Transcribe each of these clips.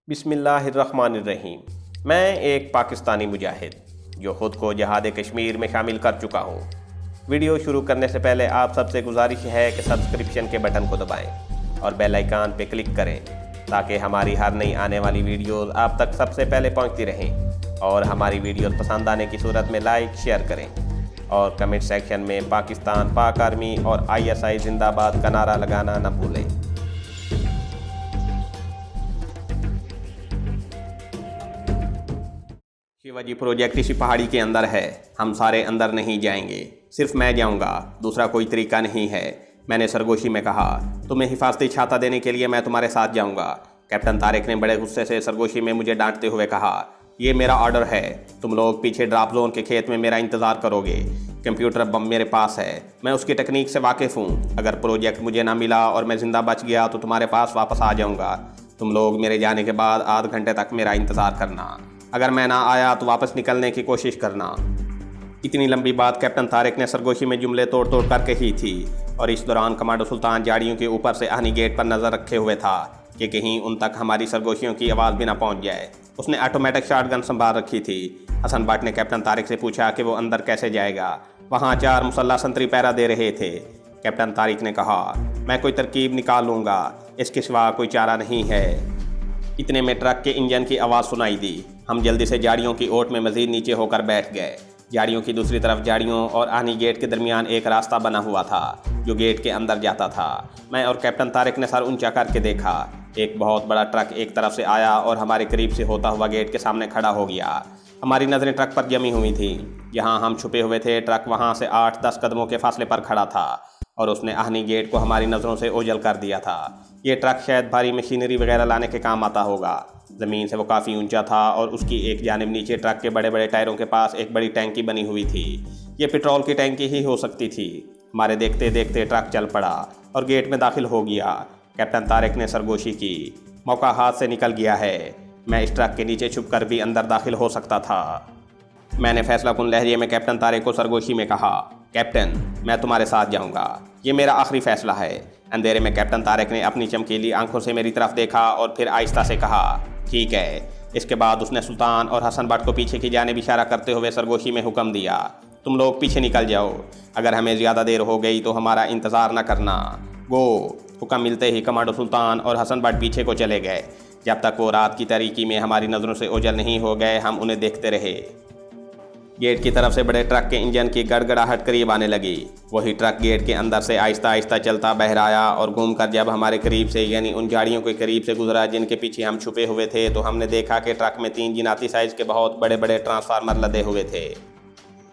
बिस्मिल्लाहिर्रहमानिर्रहीम। मैं एक पाकिस्तानी मुजाहिद जो ख़ुद को जहाद कश्मीर में शामिल कर चुका हूँ। वीडियो शुरू करने से पहले आप सबसे गुजारिश है कि सब्सक्रिप्शन के बटन को दबाएं और बेल आइकन पर क्लिक करें ताकि हमारी हर नई आने वाली वीडियोस आप तक सबसे पहले पहुँचती रहें। और हमारी वीडियोस पसंद आने की सूरत में लाइक शेयर करें और कमेंट सेक्शन में पाकिस्तान, पाक आर्मी और ISI जिंदाबाद का नारा लगाना न भूलें। शिवाजी प्रोजेक्ट इसी पहाड़ी के अंदर है। हम सारे अंदर नहीं जाएंगे, सिर्फ मैं जाऊंगा, दूसरा कोई तरीका नहीं है। मैंने सरगोशी में कहा, तुम्हें हिफाजती छाता देने के लिए मैं तुम्हारे साथ जाऊंगा। कैप्टन तारिक ने बड़े गुस्से से सरगोशी में मुझे डांटते हुए कहा, ये मेरा ऑर्डर है। तुम लोग पीछे ड्रॉप जोन के खेत में मेरा इंतज़ार करोगे। कंप्यूटर बम मेरे पास है, मैं उसकी टेक्निक से वाकिफ़ हूँ। अगर प्रोजेक्ट मुझे ना मिला और मैं ज़िंदा बच गया तो तुम्हारे पास वापस आ जाऊँगा। तुम लोग मेरे जाने के बाद आध घंटे तक मेरा इंतज़ार करना। अगर मैं ना आया तो वापस निकलने की कोशिश करना। इतनी लंबी बात कैप्टन तारिक ने सरगोशी में जुमले तोड़ तोड़ कर कही थी और इस दौरान कमांडो सुल्तान झाड़ियों के ऊपर से आहनी गेट पर नज़र रखे हुए था कि कहीं उन तक हमारी सरगोशियों की आवाज़ भी ना पहुंच जाए। उसने ऑटोमेटिक शॉटगन संभाल रखी थी। हसन भट्ट ने कैप्टन तारिक से पूछा कि वो अंदर कैसे जाएगा। वहाँ 4 मुसल्लह संतरी पहरा दे रहे थे। कैप्टन तारिक ने कहा, मैं कोई तरकीब निकाल लूँगा, इसके सिवा कोई चारा नहीं है। इतने में ट्रक के इंजन की आवाज़ सुनाई दी। हम जल्दी से झाड़ियों की ओट में मज़ीद नीचे होकर बैठ गए। झाड़ियों की दूसरी तरफ झाड़ियों और आहनी गेट के दरमियान एक रास्ता बना हुआ था जो गेट के अंदर जाता था। मैं और कैप्टन तारिक ने सर ऊंचा करके देखा। एक बहुत बड़ा ट्रक एक तरफ से आया और हमारे करीब से होता हुआ गेट के सामने खड़ा हो गया। हमारी नज़रें ट्रक पर जमी हुई थी। जहाँ हम छुपे हुए थे, ट्रक वहाँ से 8-10 कदमों के फासले पर खड़ा था और उसने आहनी गेट को हमारी नज़रों से ओझल कर दिया था। ये ट्रक शायद भारी मशीनरी वगैरह लाने के काम आता होगा। ज़मीन से वो काफ़ी ऊंचा था और उसकी एक जानिब नीचे ट्रक के बड़े बड़े टायरों के पास एक बड़ी टैंकी बनी हुई थी। ये पेट्रोल की टैंकी ही हो सकती थी। हमारे देखते देखते ट्रक चल पड़ा और गेट में दाखिल हो गया। कैप्टन तारिक ने सरगोशी की, मौका हाथ से निकल गया है। मैं इस ट्रक के नीचे छुप कर भी अंदर दाखिल हो सकता था। मैंने फैसलाकुन लहजे में कैप्टन तारिक को सरगोशी में कहा, कैप्टन मैं तुम्हारे साथ जाऊंगा, ये मेरा आखिरी फैसला है। अंधेरे में कैप्टन तारिक ने अपनी चमकीली आंखों से मेरी तरफ देखा और फिर आहिस्ता से कहा, ठीक है। इसके बाद उसने सुल्तान और हसन भट्ट को पीछे की जानिब इशारा करते हुए सरगोशी में हुक्म दिया, तुम लोग पीछे निकल जाओ। अगर हमें ज़्यादा देर हो गई तो हमारा इंतज़ार न करना। गो। हुक्म मिलते ही कमांडो सुल्तान और हसन भट्ट पीछे को चले गए। जब तक वो रात की तारीकी में हमारी नज़रों से ओझल नहीं हो गए, हम उन्हें देखते रहे। गेट की तरफ से बड़े ट्रक के इंजन की गड़गड़ाहट करीब आने लगी। वही ट्रक गेट के अंदर से आहिस्ता आहिस्ता चलता बहराया और घूमकर जब हमारे करीब से यानी उन झाड़ियों के करीब से गुजरा जिनके पीछे हम छुपे हुए थे, तो हमने देखा कि ट्रक में 3 जिनाती साइज़ के बहुत बड़े बड़े ट्रांसफार्मर लदे हुए थे।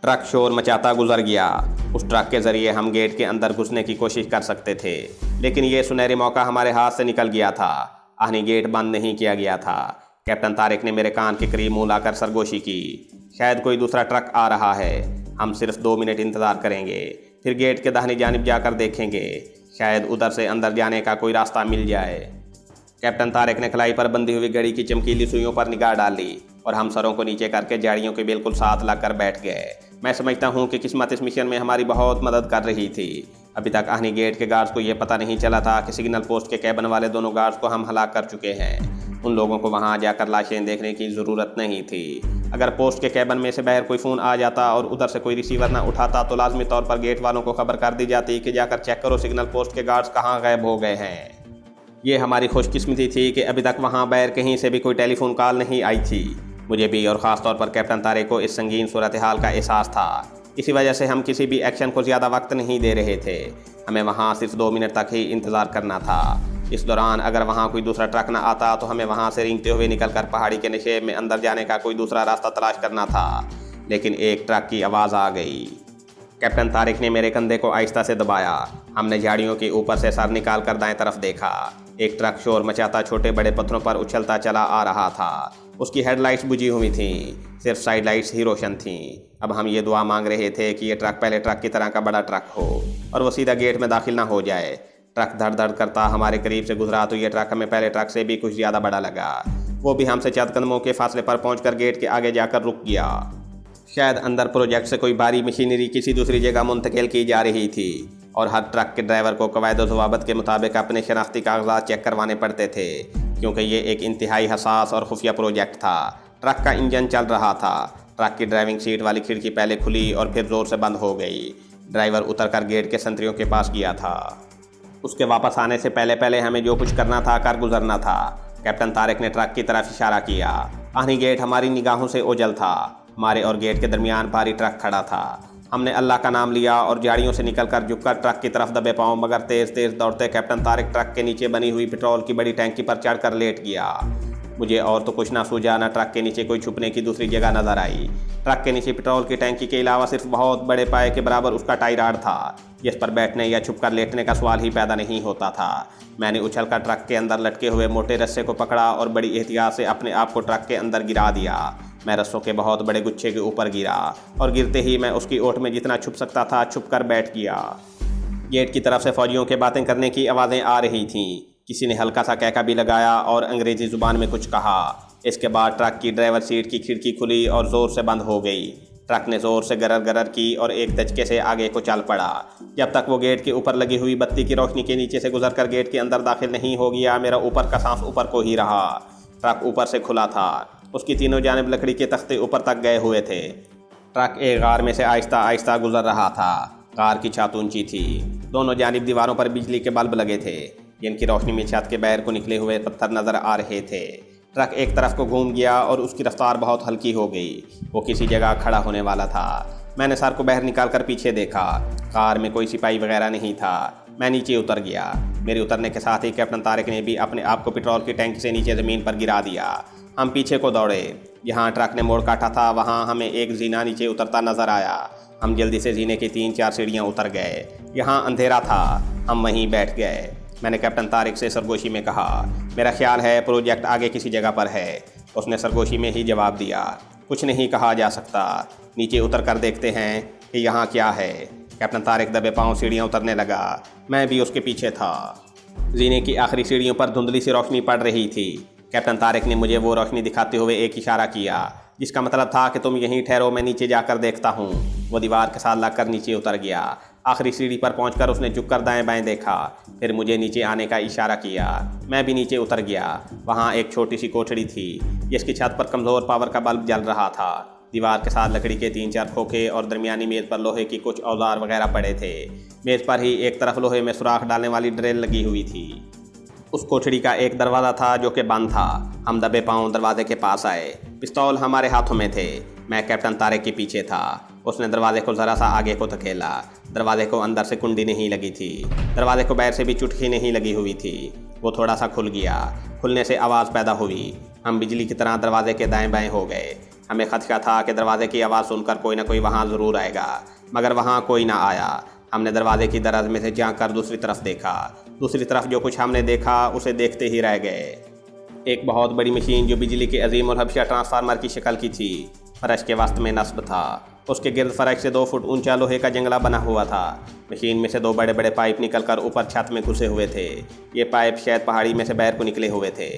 ट्रक शोर मचाता गुजर गया। उस ट्रक के ज़रिए हम गेट के अंदर घुसने की कोशिश कर सकते थे, लेकिन ये सुनहरी मौका हमारे हाथ से निकल गया था। आहनी गेट बंद नहीं किया गया था। कैप्टन तारिक ने मेरे कान के करीब मुँह लाकर सरगोशी की, शायद कोई दूसरा ट्रक आ रहा है। हम सिर्फ 2 मिनट इंतज़ार करेंगे, फिर गेट के दाहिनी जानिब जाकर देखेंगे, शायद उधर से अंदर जाने का कोई रास्ता मिल जाए। कैप्टन तारिक ने खलाई पर बंधी हुई घड़ी की चमकीली सुइयों पर निगाह डाली और हम सरों को नीचे करके झाड़ियों के बिल्कुल साथ लगकर बैठ गए। मैं समझता हूँ कि किस्मत इस मिशन में हमारी बहुत मदद कर रही थी। अभी तक आहनी गेट के गार्ड्स को यह पता नहीं चला था कि सिग्नल पोस्ट के कैबिन वाले दोनों गार्ड्स को हम हलाक कर चुके हैं। उन लोगों को वहां जाकर लाशें देखने की ज़रूरत नहीं थी। अगर पोस्ट के कैबिन में से बाहर कोई फ़ोन आ जाता और उधर से कोई रिसीवर ना उठाता तो लाजमी तौर पर गेट वालों को खबर कर दी जाती कि जाकर चेक करो सिग्नल पोस्ट के गार्ड्स कहाँ गायब हो गए हैं। ये हमारी खुशकिस्मती थी कि अभी तक वहाँ बाहर कहीं से भी कोई टेलीफोन कॉल नहीं आई थी। मुझे भी और ख़ास तौर पर कैप्टन तारिक को इस संगीन सूरत हाल का एहसास था। इसी वजह से हम किसी भी एक्शन को ज़्यादा वक्त नहीं दे रहे थे। हमें वहाँ सिर्फ 2 मिनट तक ही इंतज़ार करना था। इस दौरान अगर वहाँ कोई दूसरा ट्रक न आता तो हमें वहाँ से रेंगते हुए निकलकर पहाड़ी के नशेब में अंदर जाने का कोई दूसरा रास्ता तलाश करना था। लेकिन एक ट्रक की आवाज़ आ गई। कैप्टन तारिक ने मेरे कंधे को आहिस्ता से दबाया। हमने झाड़ियों के ऊपर से सर निकाल कर दाएं तरफ देखा। एक ट्रक शोर मचाता छोटे बड़े पत्थरों पर उछलता चला आ रहा था। उसकी हेडलाइट्स बुझी हुई थीं, सिर्फ साइड लाइट्स ही रोशन थीं। अब हम ये दुआ मांग रहे थे कि ये ट्रक पहले ट्रक की तरह का बड़ा ट्रक हो और वो सीधा गेट में दाखिल ना हो जाए। ट्रक धड़ धड़ करता हमारे करीब से गुजरा तो ये ट्रक हमें पहले ट्रक से भी कुछ ज़्यादा बड़ा लगा। वो भी हमसे चंद कदमों के फासले पर पहुंचकर गेट के आगे जाकर रुक गया। शायद अंदर प्रोजेक्ट से कोई भारी मशीनरी किसी दूसरी जगह मुंतकिल की जा रही थी और हर ट्रक के ड्राइवर को कवायद ज़वाबत के मुताबिक अपने शनाख्ती कागजात चेक करवाने पड़ते थे। क्योंकि ये एक इंतहाई हसास और खुफिया प्रोजेक्ट था। ट्रक का इंजन चल रहा था। ट्रक की ड्राइविंग सीट वाली खिड़की पहले खुली और फिर ज़ोर से बंद हो गई। ड्राइवर उतरकर गेट के संतरियों के पास गया था। उसके वापस आने से पहले पहले हमें जो कुछ करना था कर गुजरना था। कैप्टन तारिक ने ट्रक की तरफ इशारा किया। आखिरी गेट हमारी निगाहों से ओझल था। हमारे और गेट के दरमियान भारी ट्रक खड़ा था। हमने अल्लाह का नाम लिया और झाड़ियों से निकलकर झुककर ट्रक की तरफ दबे पाँव मगर तेज़ तेज़ दौड़ते कैप्टन तारिक ट्रक के नीचे बनी हुई पेट्रोल की बड़ी टैंकी पर चढ़कर लेट गया। मुझे और तो कुछ ना सूझा, न ट्रक के नीचे कोई छुपने की दूसरी जगह नजर आई। ट्रक के नीचे पेट्रोल की टैंकी के अलावा सिर्फ बहुत बड़े पाए के बराबर उसका टाई राड था, जिस पर बैठने या छुपकर लेटने का सवाल ही पैदा नहीं होता था। मैंने उछलकर ट्रक के अंदर लटके हुए मोटे रस्से को पकड़ा और बड़ी एहतियात से अपने आप को ट्रक के अंदर गिरा दिया। मैं रस्सों के बहुत बड़े गुच्छे के ऊपर गिरा और गिरते ही मैं उसकी ओट में जितना छुप सकता था छुपकर बैठ गया। गेट की तरफ से फौजियों के बातें करने की आवाज़ें आ रही थीं। किसी ने हल्का सा कहका भी लगाया और अंग्रेज़ी ज़ुबान में कुछ कहा। इसके बाद ट्रक की ड्राइवर सीट की खिड़की खुली और ज़ोर से बंद हो गई। ट्रक ने ज़ोर से गरर गरर की और एक धचके से आगे को चल पड़ा। जब तक वो गेट के ऊपर लगी हुई बत्ती की रोशनी के नीचे से गुजरकर गेट के अंदर दाखिल नहीं हो गया, मेरा ऊपर का सांस ऊपर को ही रहा। ट्रक ऊपर से खुला था। उसकी तीनों जानिब लकड़ी के तख्ते ऊपर तक गए हुए थे। ट्रक एक गार में से आहिस्ता आहिस्ता गुजर रहा था। कार की छत ऊंची थी। दोनों जानिब दीवारों पर बिजली के बल्ब लगे थे, जिनकी रोशनी में छत के बाहर को निकले हुए पत्थर नजर आ रहे थे। ट्रक एक तरफ को घूम गया और उसकी रफ्तार बहुत हल्की हो गई। वो किसी जगह खड़ा होने वाला था। मैंने सर को बाहर निकालकर पीछे देखा। कार में कोई सिपाही वगैरह नहीं था। मैं नीचे उतर गया। मेरे उतरने के साथ ही कैप्टन तारिक ने भी अपने आप को पेट्रोल की टैंकी से नीचे ज़मीन पर गिरा दिया। हम पीछे को दौड़े। जहाँ ट्रक ने मोड़ काटा था वहाँ हमें एक जीना नीचे उतरता नजर आया। हम जल्दी से जीने की 3-4 सीढ़ियाँ उतर गए। यहाँ अंधेरा था। हम वहीं बैठ गए। मैंने कैप्टन तारिक से सरगोशी में कहा, मेरा ख्याल है प्रोजेक्ट आगे किसी जगह पर है। उसने सरगोशी में ही जवाब दिया, कुछ नहीं कहा जा सकता। नीचे उतर कर देखते हैं कि यहाँ क्या है। कैप्टन तारिक दबे पाँव सीढ़ियाँ उतरने लगा। मैं भी उसके पीछे था। जीने की आखिरी सीढ़ियों पर धुंधली सी रोशनी पड़ रही थी। कैप्टन तारिक ने मुझे वो रोशनी दिखाते हुए एक इशारा किया, जिसका मतलब था कि तुम यहीं ठहरो, मैं नीचे जाकर देखता हूँ। वो दीवार के साथ लगकर नीचे उतर गया। आखिरी सीढ़ी पर पहुंचकर उसने झुककर दाएं बाएं देखा, फिर मुझे नीचे आने का इशारा किया। मैं भी नीचे उतर गया। वहाँ एक छोटी सी कोठड़ी थी, जिसकी छत पर कमज़ोर पावर का बल्ब जल रहा था। दीवार के साथ लकड़ी के 3-4 खोखे और दरमियानी मेज़ पर लोहे की कुछ औजार वगैरह पड़े थे। मेज़ पर ही एक तरफ लोहे में सुराख डालने वाली ड्रिल लगी हुई थी। उस कोठड़ी का एक दरवाज़ा था जो कि बंद था। हम दबे पाँव दरवाजे के पास आए। पिस्तौल हमारे हाथों में थे। मैं कैप्टन तारिक के पीछे था। उसने दरवाजे को ज़रा सा आगे को धकेला। दरवाजे को अंदर से कुंडी नहीं लगी थी। दरवाजे को बाहर से भी चुटकी नहीं लगी हुई थी। वो थोड़ा सा खुल गया। खुलने से आवाज़ पैदा हुई। हम बिजली की तरह दरवाजे के दाएं बाएं हो गए। हमें खदशा था कि दरवाजे की आवाज़ सुनकर कोई ना कोई वहाँ ज़रूर आएगा, मगर वहाँ कोई ना आया। हमने दरवाजे की दराज में से झाँक कर दूसरी तरफ देखा। दूसरी तरफ जो कुछ हमने देखा उसे देखते ही रह गए। एक बहुत बड़ी मशीन जो बिजली के अजीम और हबशा ट्रांसफार्मर की शक्ल की थी, फर्श के वास्त में नस्ब था। उसके गिर्द फर्श से 2 फुट ऊंचा लोहे का जंगला बना हुआ था। मशीन में से 2 बड़े बड़े पाइप निकलकर ऊपर छत में घुसे हुए थे। ये पाइप शायद पहाड़ी में से बाहर को निकले हुए थे।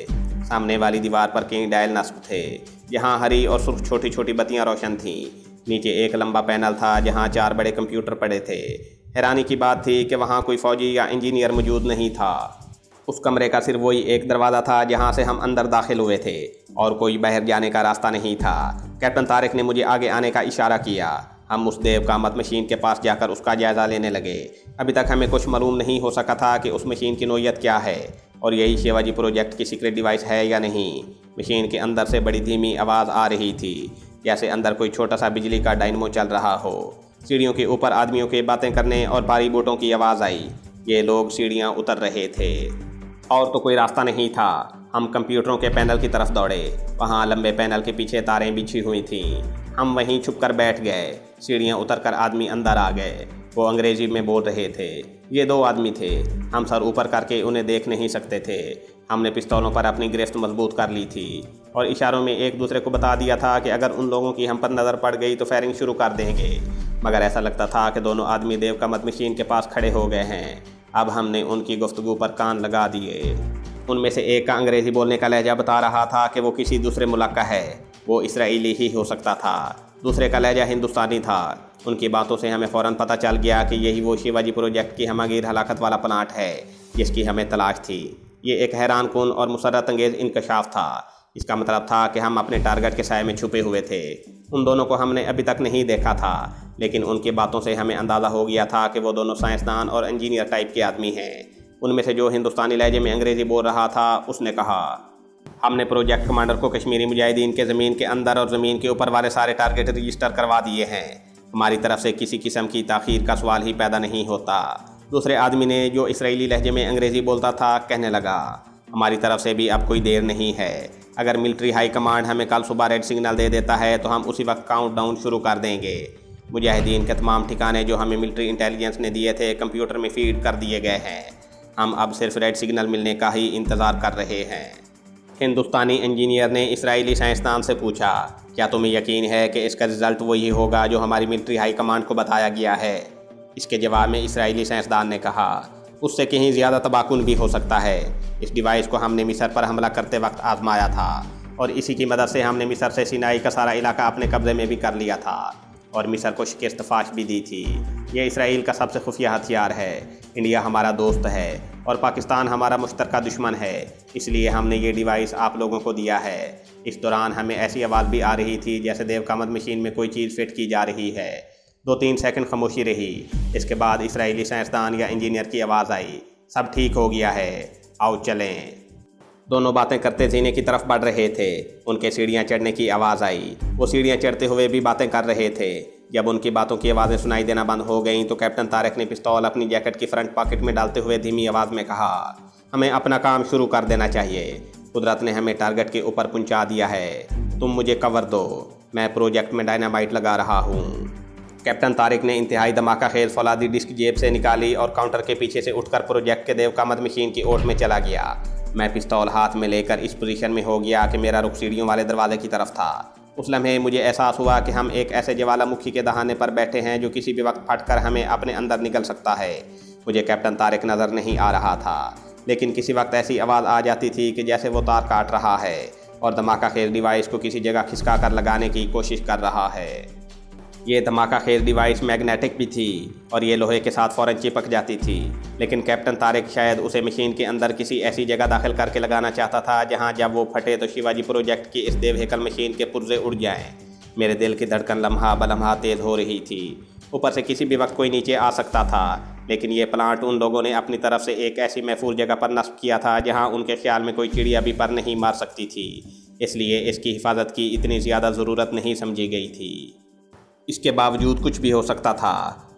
सामने वाली दीवार पर कई डायल नस्ब थे, जहाँ हरी और सुर्ख छोटी छोटी बत्तियाँ रोशन थीं। नीचे एक लंबा पैनल था जहाँ 4 बड़े कंप्यूटर पड़े थे। हैरानी की बात थी कि वहाँ कोई फौजी या इंजीनियर मौजूद नहीं था। उस कमरे का सिर्फ वही एक दरवाज़ा था जहाँ से हम अंदर दाखिल हुए थे, और कोई बाहर जाने का रास्ता नहीं था। कैप्टन तारिक ने मुझे आगे आने का इशारा किया। हम उस देवकामत मशीन के पास जाकर उसका जायज़ा लेने लगे। अभी तक हमें कुछ मालूम नहीं हो सका था कि उस मशीन की नोयत क्या है और यही शिवाजी प्रोजेक्ट की सीक्रेट डिवाइस है या नहीं। मशीन के अंदर से बड़ी धीमी आवाज़ आ रही थी, जैसे अंदर कोई छोटा सा बिजली का डायनमो चल रहा हो। सीढ़ियों के ऊपर आदमियों के बातें करने और भारी बूटों की आवाज़ आई। ये लोग सीढ़ियाँ उतर रहे थे और तो कोई रास्ता नहीं था। हम कंप्यूटरों के पैनल की तरफ दौड़े। वहाँ लंबे पैनल के पीछे तारें बिछी हुई थीं। हम वहीं छुपकर बैठ गए। सीढ़ियाँ उतरकर आदमी अंदर आ गए। वो अंग्रेजी में बोल रहे थे। ये 2 आदमी थे। हम सर ऊपर करके उन्हें देख नहीं सकते थे। हमने पिस्तौलों पर अपनी गिरफ्त मजबूत कर ली थी और इशारों में एक दूसरे को बता दिया था कि अगर उन लोगों की हम पर नज़र पड़ गई तो फायरिंग शुरू कर देंगे। मगर ऐसा लगता था कि दोनों आदमी देवकामत मशीन के पास खड़े हो गए हैं। अब हमने उनकी गुफ्तगू पर कान लगा दिए। उनमें से एक का अंग्रेज़ी बोलने का लहजा बता रहा था कि वो किसी दूसरे मुल्क का है। वो इसराइली ही हो सकता था। दूसरे का लहजा हिंदुस्तानी था। उनकी बातों से हमें फ़ौरन पता चल गया कि यही वो शिवाजी प्रोजेक्ट की हमागीर हलाकत वाला प्लांट है जिसकी हमें तलाश थी। ये एक हैरानकुन और मुसर्रत अंगेज़ इंकशाफ था। इसका मतलब था कि हम अपने टारगेट के साए में छुपे हुए थे। उन दोनों को हमने अभी तक नहीं देखा था, लेकिन उनकी बातों से हमें अंदाज़ा हो गया था कि वो दोनों साइंसदान और इंजीनियर टाइप के आदमी हैं। उनमें से जो हिंदुस्तानी लहजे में अंग्रेज़ी बोल रहा था, उसने कहा, हमने प्रोजेक्ट कमांडर को कश्मीरी मुजाहिदीन के ज़मीन के अंदर और ज़मीन के ऊपर वाले सारे टारगेट रजिस्टर करवा दिए हैं। हमारी तरफ से किसी किस्म की ताख़ीर का सवाल ही पैदा नहीं होता। दूसरे आदमी ने, जो इसराइली लहजे में अंग्रेज़ी बोलता था, कहने लगा, हमारी तरफ से भी अब कोई देर नहीं है। अगर मिलिट्री हाई कमांड हमें कल सुबह रेड सिग्नल दे देता है तो हम उसी वक्त काउंटडाउन शुरू कर देंगे। मुजाहिदीन के तमाम ठिकाने जो हमें मिलिट्री इंटेलिजेंस ने दिए थे कंप्यूटर में फीड कर दिए गए हैं। हम अब सिर्फ रेड सिग्नल मिलने का ही इंतज़ार कर रहे हैं। हिंदुस्तानी इंजीनियर ने इसराइली साइंसदान से पूछा, क्या तुम्हें यकीन है कि इसका रिज़ल्ट वही होगा जो हमारी मिलिट्री हाई कमांड को बताया गया है? इसके जवाब में इसराइली साइंसदान ने कहा, उससे कहीं ज़्यादा तबाहकुन भी हो सकता है। इस डिवाइस को हमने मिस्र पर हमला करते वक्त आजमाया था और इसी की मदद से हमने मिस्र से सिनाई का सारा इलाका अपने कब्ज़े में भी कर लिया था और मिस्र को शिकस्त फाश भी दी थी। ये इसराइल का सबसे खुफिया हथियार है। इंडिया हमारा दोस्त है और पाकिस्तान हमारा मुश्तरका दुश्मन है, इसलिए हमने ये डिवाइस आप लोगों को दिया है। इस दौरान हमें ऐसी आवाज़ भी आ रही थी जैसे देवकामद मशीन में कोई चीज़ फिट की जा रही है। 2-3 सेकंड खामोशी रही। इसके बाद इसराइली साइंसदान या इंजीनियर की आवाज़ आई, सब ठीक हो गया है, आओ चलें। दोनों बातें करते जीने की तरफ बढ़ रहे थे। उनके सीढ़ियाँ चढ़ने की आवाज़ आई। वो सीढ़ियाँ चढ़ते हुए भी बातें कर रहे थे। जब उनकी बातों की आवाज़ें सुनाई देना बंद हो गईं तो कैप्टन तारिक ने पिस्तौल अपनी जैकेट की फ्रंट पॉकेट में डालते हुए धीमी आवाज़ में कहा, हमें अपना काम शुरू कर देना चाहिए। कुदरत ने हमें टारगेट के ऊपर पहुंचा दिया है। तुम मुझे कवर दो, मैं प्रोजेक्ट में डायनामाइट लगा रहा हूँ। कैप्टन तारिक ने इंतहाई धमाका खेल फौलादी डिस्क जेब से निकाली और काउंटर के पीछे से उठकर प्रोजेक्ट के देवकामद मशीन की ओट में चला गया। मैं पिस्तौल हाथ में लेकर इस पोजीशन में हो गया कि मेरा रुख सीढ़ियों वाले दरवाजे की तरफ था। उस लम्हे मुझे एहसास हुआ कि हम एक ऐसे ज्वालामुखी के दहाने पर बैठे हैं जो किसी भी वक्त फटकर हमें अपने अंदर निकल सकता है। मुझे कैप्टन तारिक नज़र नहीं आ रहा था, लेकिन किसी वक्त ऐसी आवाज़ आ जाती थी कि जैसे वो तार काट रहा है और धमाका खेल डिवाइस को किसी जगह खिसका कर लगाने की कोशिश कर रहा है। ये धमाका खेल डिवाइस मैग्नेटिक भी थी और ये लोहे के साथ फ़ौरन चिपक जाती थी, लेकिन कैप्टन तारिक शायद उसे मशीन के अंदर किसी ऐसी जगह दाखिल करके लगाना चाहता था जहां जब वो फटे तो शिवाजी प्रोजेक्ट की इस देव हेकल मशीन के पुर्जे उड़ जाएं। मेरे दिल की धड़कन लम्हा बलम्हा तेज़ हो रही थी। ऊपर से किसी भी वक्त कोई नीचे आ सकता था, लेकिन ये प्लांट उन लोगों ने अपनी तरफ से एक ऐसी महफूज जगह पर नस्ब किया था जहाँ उनके ख्याल में कोई चिड़िया भी पर नहीं मार सकती थी, इसलिए इसकी हिफाजत की इतनी ज़्यादा ज़रूरत नहीं समझी गई थी। इसके बावजूद कुछ भी हो सकता था।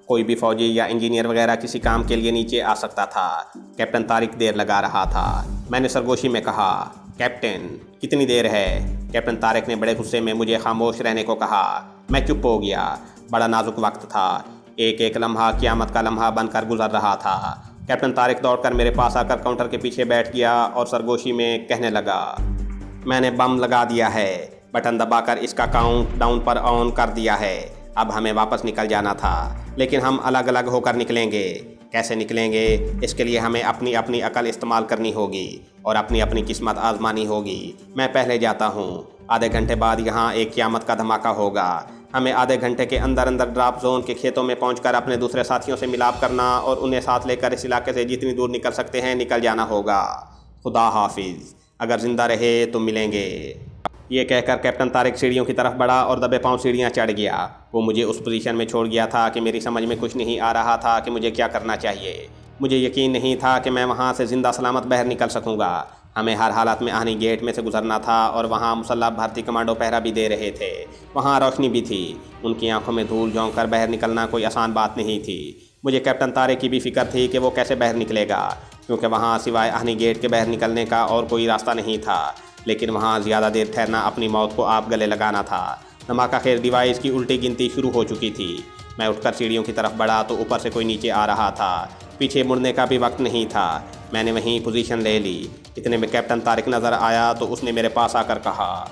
कोई भी फौजी या इंजीनियर वगैरह किसी काम के लिए नीचे आ सकता था। कैप्टन तारिक देर लगा रहा था। मैंने सरगोशी में कहा, कैप्टन कितनी देर है? कैप्टन तारिक ने बड़े गुस्से में मुझे खामोश रहने को कहा। मैं चुप हो गया। बड़ा नाजुक वक्त था। एक एक लम्हा क़यामत का लम्हा बनकर गुजर रहा था। कैप्टन तारिक दौड़कर मेरे पास आकर काउंटर के पीछे बैठ गया और सरगोशी में कहने लगा, मैंने बम लगा दिया है, बटन दबाकर इसका काउंट डाउन पर ऑन कर दिया है। अब हमें वापस निकल जाना था, लेकिन हम अलग अलग होकर निकलेंगे। कैसे निकलेंगे? इसके लिए हमें अपनी अपनी अकल इस्तेमाल करनी होगी और अपनी अपनी किस्मत आजमानी होगी। मैं पहले जाता हूँ। आधे घंटे बाद यहाँ एक क़यामत का धमाका होगा। हमें आधे घंटे के अंदर अंदर ड्रॉप जोन के खेतों में पहुंचकर अपने दूसरे साथियों से मिलाप करना और उन्हें साथ लेकर इस इलाके से जितनी दूर निकल सकते हैं निकल जाना होगा। खुदा हाफिज़, अगर ज़िंदा रहे तो मिलेंगे। ये कहकर कैप्टन तारिक सीढ़ियों की तरफ बढ़ा और दबे पांव सीढ़ियाँ चढ़ गया। वो मुझे उस पोजीशन में छोड़ गया था कि मेरी समझ में कुछ नहीं आ रहा था कि मुझे क्या करना चाहिए। मुझे यकीन नहीं था कि मैं वहाँ से ज़िंदा सलामत बाहर निकल सकूँगा। हमें हर हालत में आनी गेट में से गुजरना था और वहाँ मुसल्लह भारतीय कमांडो पहरा भी दे रहे थे। वहाँ रोशनी भी थी। उनकी आंखों में धूल झोंक कर बाहर निकलना कोई आसान बात नहीं थी। मुझे कैप्टन तारिक की भी फिक्र थी कि वो कैसे बाहर निकलेगा, क्योंकि वहाँ सिवाय आनी गेट के बाहर निकलने का और कोई रास्ता नहीं था। लेकिन वहाँ ज़्यादा देर ठहरना अपनी मौत को आप गले लगाना था। धमाका खेल डिवाइस की उल्टी गिनती शुरू हो चुकी थी। मैं उठकर सीढ़ियों की तरफ बढ़ा तो ऊपर से कोई नीचे आ रहा था। पीछे मुड़ने का भी वक्त नहीं था। मैंने वहीं पोजीशन ले ली। इतने में कैप्टन तारिक नज़र आया तो उसने मेरे पास आकर कहा,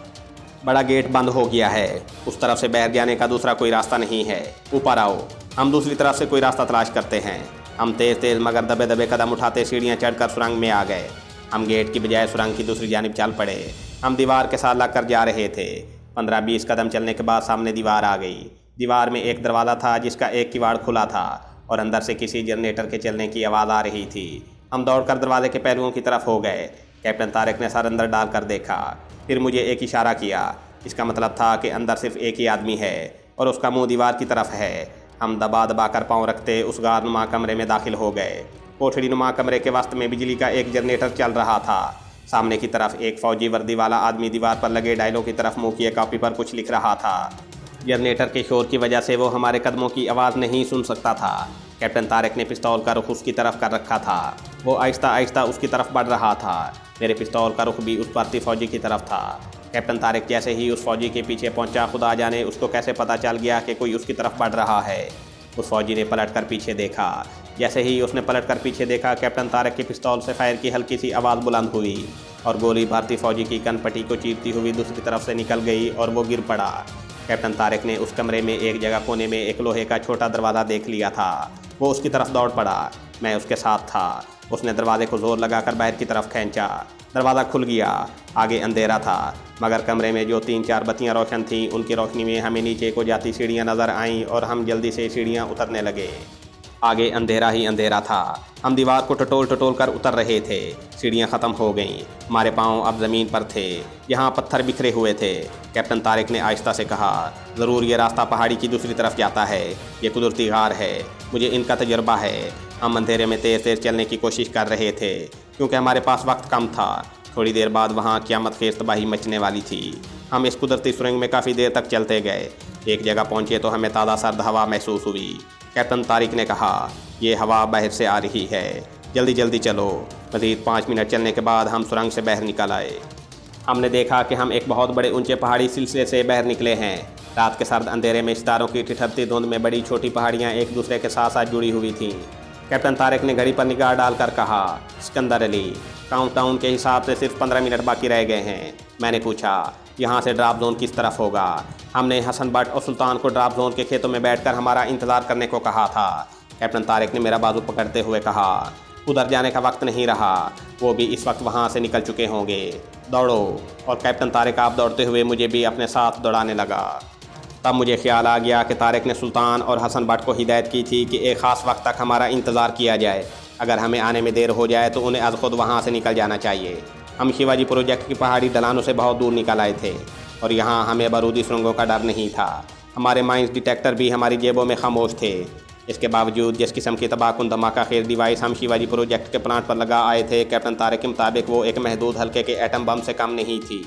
बड़ा गेट बंद हो गया है, उस तरफ से बाहर जाने का दूसरा कोई रास्ता नहीं है। ऊपर आओ, हम दूसरी तरफ से कोई रास्ता तलाश करते हैं। हम तेज़ तेज़ मगर दबे दबे कदम उठाते सीढ़ियाँ चढ़कर सुरंग में आ गए। हम गेट की बजाय सुरंग की दूसरी जानिब चल पड़े। हम दीवार के साथ लगकर जा रहे थे। 15-20 कदम चलने के बाद सामने दीवार आ गई। दीवार में एक दरवाज़ा था जिसका एक किवाड़ खुला था और अंदर से किसी जनरेटर के चलने की आवाज़ आ रही थी। हम दौड़कर दरवाजे के पहलुओं की तरफ हो गए। कैप्टन तारिक ने सर अंदर डालकर देखा, फिर मुझे एक इशारा किया। इसका मतलब था कि अंदर सिर्फ एक ही आदमी है और उसका मुंह दीवार की तरफ है। हम दबा दबा कर पाँव रखते उस गारनुमा कमरे में दाखिल हो गए। कोठड़ी नुमा कमरे के वस्त में बिजली का एक जनरेटर चल रहा था। सामने की तरफ एक फौजी वर्दी वाला आदमी दीवार पर लगे डायलों की तरफ मुँह किए कॉपी पर कुछ लिख रहा था। जनरेटर के शोर की वजह से वो हमारे कदमों की आवाज़ नहीं सुन सकता था। कैप्टन तारिक ने पिस्तौल का रुख उसकी तरफ कर रखा था। वो आहिस्ता आहिस्ता उसकी तरफ बढ़ रहा था। मेरे पिस्तौल का रुख भी उस भारतीय फौजी की तरफ था। कैप्टन तारिक जैसे ही उस फौजी के पीछे पहुंचा, खुदा जाने उसको कैसे पता चल गया कि कोई उसकी तरफ बढ़ रहा है। उस फौजी ने पलट कर पीछे देखा। जैसे ही उसने पलट कर पीछे देखा, कैप्टन तारिक के पिस्तौल से फायर की हल्की सी आवाज़ बुलंद हुई और गोली भारतीय फौजी की कनपट्टी को चीरती हुई दूसरी तरफ से निकल गई और वो गिर पड़ा। कैप्टन तारिक ने उस कमरे में एक जगह कोने में एक लोहे का छोटा दरवाज़ा देख लिया था। वो उसकी तरफ दौड़ पड़ा। मैं उसके साथ था। उसने दरवाजे को जोर लगाकर बाहर की तरफ खींचा। दरवाज़ा खुल गया। आगे अंधेरा था, मगर कमरे में जो 3-4 बत्तियां रोशन थीं, उनकी रोशनी में हमें नीचे को जाती सीढ़ियां नज़र आईं और हम जल्दी से सीढ़ियां उतरने लगे। आगे अंधेरा ही अंधेरा था। हम दीवार को टटोल टटोल कर उतर रहे थे। सीढ़ियाँ ख़त्म हो गईं। हमारे पाँव अब ज़मीन पर थे। यहाँ पत्थर बिखरे हुए थे। कैप्टन तारिक ने आहिस्ता से कहा, ज़रूर ये रास्ता पहाड़ी की दूसरी तरफ जाता है। ये कुदरती गार है। मुझे इनका तजर्बा है। हम अंधेरे में तेज़ तेज़ चलने की कोशिश कर रहे थे क्योंकि हमारे पास वक्त कम था। थोड़ी देर बाद वहाँ क़यामत खेज़ तबाही मचने वाली थी। हम इस कुदरती सुरंग में काफ़ी देर तक चलते गए। एक जगह पहुँचे तो हमें ताज़ा सर्द हवा महसूस हुई। कैप्टन तारिक ने कहा, ये हवा बाहर से आ रही है, जल्दी जल्दी चलो। मज़ीद 5 मिनट चलने के बाद हम सुरंग से बाहर निकल आए। हमने देखा कि हम एक बहुत बड़े ऊंचे पहाड़ी सिलसिले से बाहर निकले हैं। रात के सर्द अंधेरे में सितारों की ठिठुरती धुंध में बड़ी छोटी पहाड़ियाँ एक दूसरे के साथ साथ जुड़ी हुई थीं। कैप्टन तारिक ने घड़ी पर निगाह डालकर कहा, सिकंदर अली, काउंटडाउन के हिसाब से सिर्फ 15 मिनट बाकी रह गए हैं। मैंने पूछा, यहाँ से ड्रॉप जोन किस तरफ होगा? हमने हसन भट्ट और सुल्तान को ड्रॉप जोन के खेतों में बैठकर हमारा इंतज़ार करने को कहा था। कैप्टन तारिक ने मेरा बाजू पकड़ते हुए कहा, उधर जाने का वक्त नहीं रहा। वो भी इस वक्त वहाँ से निकल चुके होंगे। दौड़ो। और कैप्टन तारिक आप दौड़ते हुए मुझे भी अपने साथ दौड़ाने लगा। तब मुझे ख्याल आ गया कि तारिक ने सुल्तान और हसन भट्ट को हिदायत की थी कि एक ख़ास वक्त तक हमारा इंतज़ार किया जाए। अगर हमें आने में देर हो जाए तो उन्हें आज खुद वहाँ से निकल जाना चाहिए। हम शिवाजी प्रोजेक्ट की पहाड़ी ढलानों से बहुत दूर निकल आए थे और यहाँ हमें बारूदी सुरंगों का डर नहीं था। हमारे माइंस डिटेक्टर भी हमारी जेबों में खामोश थे। इसके बावजूद जिस किस्म की तबाहकुन धमाका खेल डिवाइस हम शिवाजी प्रोजेक्ट के प्लांट पर लगा आए थे, कैप्टन तारिक के मुताबिक वो एक महदूद हल्के के एटम बम से कम नहीं थी।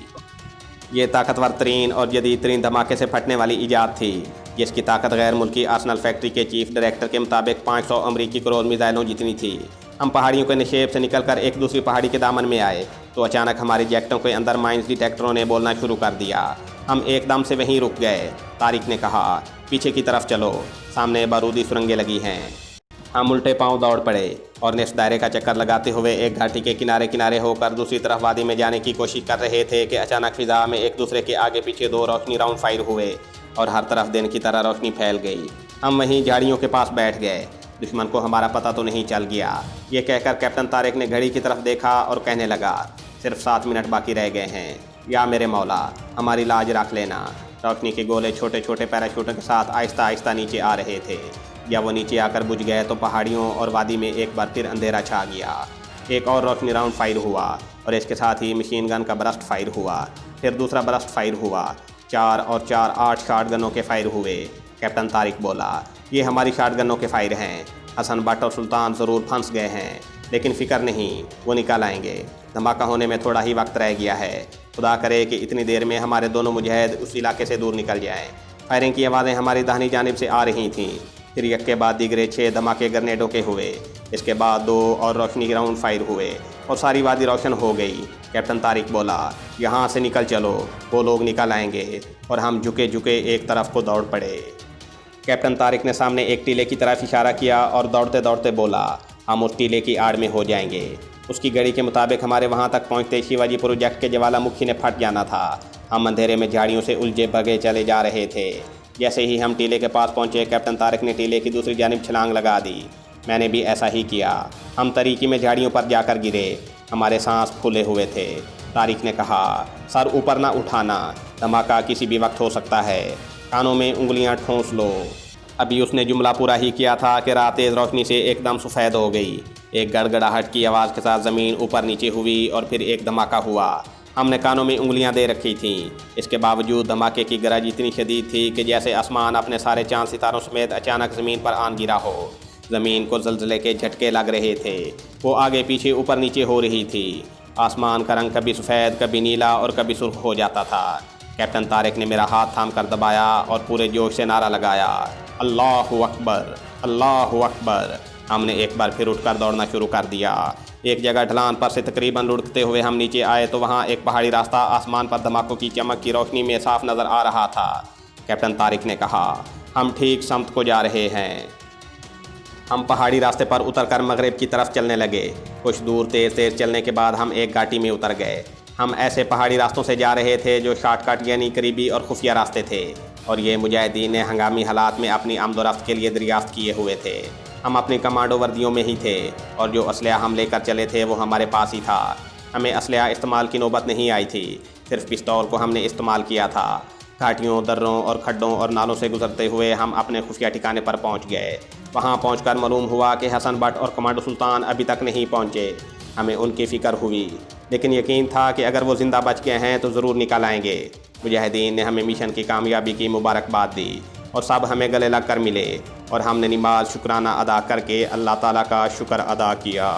ये ताकतवर तरीन और जदीद तरीन धमाके से फटने वाली ईजाद थी, जिसकी ताकत गैर मुल्की आर्सनल फैक्ट्री के चीफ डायरेक्टर के मुताबिक 500 अमरीकी क्रूज मिसाइलों जितनी थी। हम पहाड़ियों के निशेब से निकलकर एक दूसरी पहाड़ी के दामन में आए तो अचानक हमारे जैकेटों के अंदर माइंस डिटेक्टरों ने बोलना शुरू कर दिया। हम एकदम से वहीं रुक गए। तारिक ने कहा, पीछे की तरफ चलो, सामने बारूदी सुरंगें लगी हैं। हम उल्टे पांव दौड़ पड़े और निस दायरे का चक्कर लगाते हुए एक घाटी के किनारे किनारे होकर दूसरी तरफ वादी में जाने की कोशिश कर रहे थे कि अचानक फिजा में एक दूसरे के आगे पीछे 2 रोशनी राउंड फायर हुए और हर तरफ दिन की तरह रोशनी फैल गई। हम वहीं झाड़ियों के पास बैठ गए। दुश्मन को हमारा पता तो नहीं चल गया। ये कहकर कैप्टन तारिक ने घड़ी की तरफ देखा और कहने लगा, सिर्फ 7 मिनट बाकी रह गए हैं। या मेरे मौला, हमारी लाज रख लेना। रोशनी के गोले छोटे छोटे पैराशूटों के साथ आहिस्ता आहिस्ता नीचे आ रहे थे। जब वो नीचे आकर बुझ गए तो पहाड़ियों और वादी में एक बार फिर अंधेरा छा गया। एक और रोशनी राउंड फायर हुआ और इसके साथ ही मशीन गन का बरस्ट फायर हुआ। फिर दूसरा बरस्ट फायर हुआ। 4 और 4 8 शॉट गनों के फायर हुए। कैप्टन तारिक बोला, ये हमारी शॉट गनों के फायर हैं। हसन भट्ट और सुल्तान ज़रूर फंस गए हैं, लेकिन फ़िक्र नहीं, वो निकल आएंगे। धमाका होने में थोड़ा ही वक्त रह गया है। खुदा करे कि इतनी देर में हमारे दोनों मुजाहिद उस इलाके से दूर निकल जाएं। फायरिंग की आवाज़ें हमारी दाहिनी जानिब से आ रही थीं। फिर एक के बाद दीगरे 6 धमाके ग्रेनेडों के हुए। इसके बाद 2 और रोशनी राउंड फायर हुए और सारी वादी रोशन हो गई। कैप्टन तारिक बोला, यहाँ से निकल चलो, वो लोग निकल आएंगे। और हम झुके झुके एक तरफ को दौड़ पड़े। कैप्टन तारिक ने सामने एक टीले की तरफ इशारा किया और दौड़ते दौड़ते बोला, हम उस टीले की आड़ में हो जाएंगे। उसकी घड़ी के मुताबिक हमारे वहाँ तक पहुँचते शिवाजी प्रोजेक्ट के ज्वालामुखी ने फट जाना था। हम अंधेरे में झाड़ियों से उलझे भगे चले जा रहे थे। जैसे ही हम टीले के पास पहुँचे, कैप्टन तारिक ने टीले की दूसरी जानिब छलांग लगा दी। मैंने भी ऐसा ही किया। हम तरीकी में झाड़ियों पर जाकर गिरे। हमारे सांस फूले हुए थे। तारिक ने कहा, सर ऊपर ना उठाना, धमाका किसी भी वक्त हो सकता है। कानों में उंगलियां ठूंस लो। अभी उसने जुमला पूरा ही किया था कि रात तेज़ रोशनी से एकदम सफ़ेद हो गई। एक गड़गड़ाहट की आवाज़ के साथ ज़मीन ऊपर नीचे हुई और फिर एक धमाका हुआ। हमने कानों में उंगलियां दे रखी थीं। इसके बावजूद धमाके की गरज इतनी शदीद थी कि जैसे आसमान अपने सारे चांद सितारों समेत अचानक ज़मीन पर आन गिरा हो। ज़मीन को ज़लज़ले के झटके लग रहे थे। वो आगे पीछे ऊपर नीचे हो रही थी। आसमान का रंग कभी सफ़ेद, कभी नीला और कभी सुर्ख हो जाता था। कैप्टन तारिक ने मेरा हाथ थाम कर दबाया और पूरे जोश से नारा लगाया, अल्लाहु अकबर, अल्लाहु अकबर। हमने एक बार फिर उठकर दौड़ना शुरू कर दिया। एक जगह ढलान पर से तकरीबन लुढ़कते हुए हम नीचे आए तो वहाँ एक पहाड़ी रास्ता आसमान पर धमाकों की चमक की रोशनी में साफ नज़र आ रहा था। कैप्टन तारिक ने कहा, हम ठीक समत को जा रहे हैं। हम पहाड़ी रास्ते पर उतरकर मगरिब की तरफ चलने लगे। कुछ दूर तेज़ तेज़ चलने के बाद हम एक घाटी में उतर गए। हम ऐसे पहाड़ी रास्तों से जा रहे थे जो शॉर्टकट यानी करीबी और खुफिया रास्ते थे, और ये मुजाहिदीन ने हंगामी हालात में अपनी आमदोरफ्त के लिए दरियाफ्त किए हुए थे। हम अपनी कमांडो वर्दियों में ही थे और जो असलहा हम लेकर चले थे वो हमारे पास ही था। हमें असलहा इस्तेमाल की नौबत नहीं आई थी, सिर्फ पिस्तौल को हमने इस्तेमाल किया था। घाटियों, दर्रों और खड्डों और नालों से गुजरते हुए हम अपने खुफिया ठिकाने पर पहुंच गए। वहां पहुंचकर मालूम हुआ कि हसन भट्ट और कमांडो सुल्तान अभी तक नहीं पहुंचे। हमें उनकी फ़िक्र हुई, लेकिन यकीन था कि अगर वो ज़िंदा बच गए हैं तो ज़रूर निकल आएंगे। मुजाहिदीन ने हमें मिशन की कामयाबी की मुबारकबाद दी और सब हमें गले लग कर मिले, और हमने नमाज शुक्राना अदा करके अल्लाह ताला का शुक्र अदा किया।